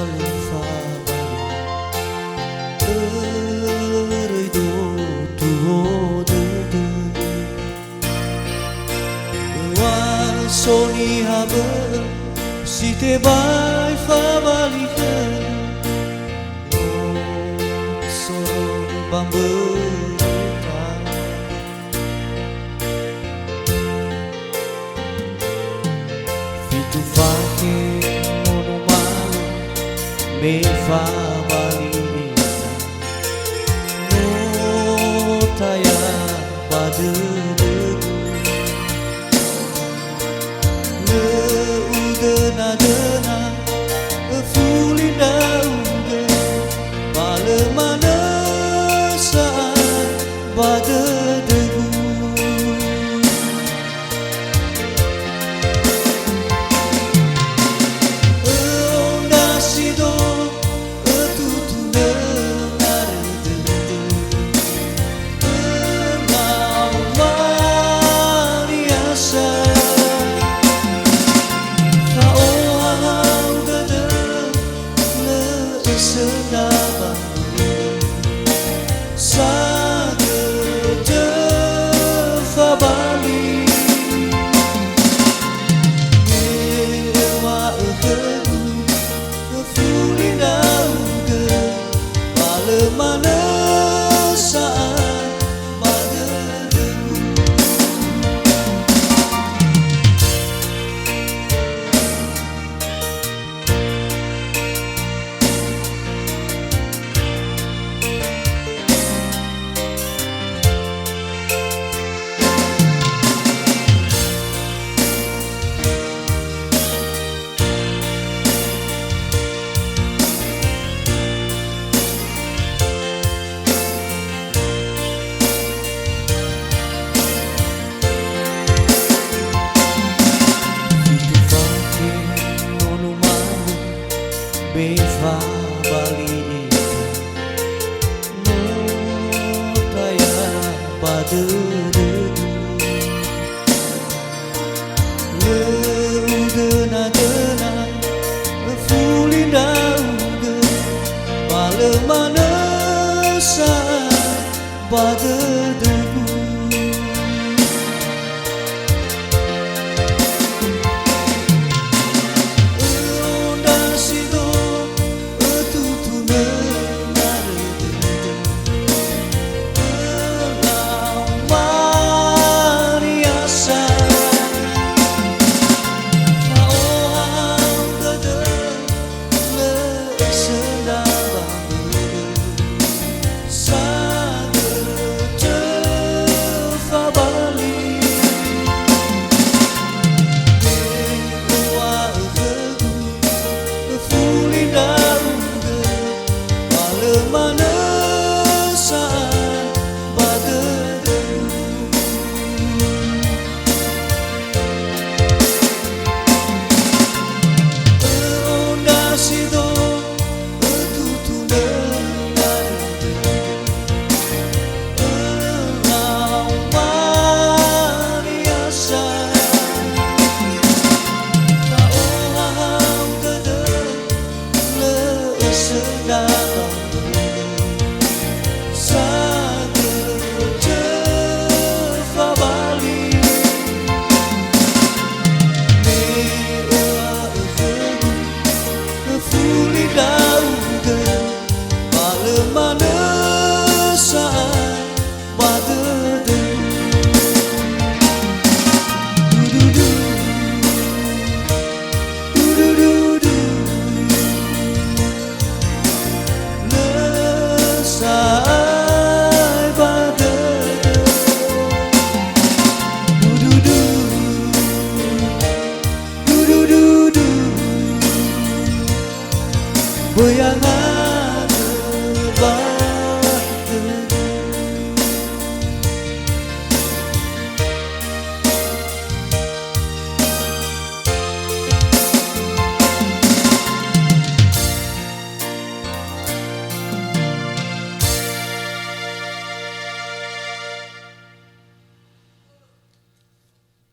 lupa ơi đồ tuh wa soni habe si te bai fa balihe so bambu fitu fake mono malu me fa balina no taya badu dena fuli dauge bale mana saat bade debu onda sido tutu dengar mau mariasa senang sage fa bali mewa egu fuli dauge bale mana saat bade debu Beva bali no kaya bade dena fuli dauge bale mana saat bade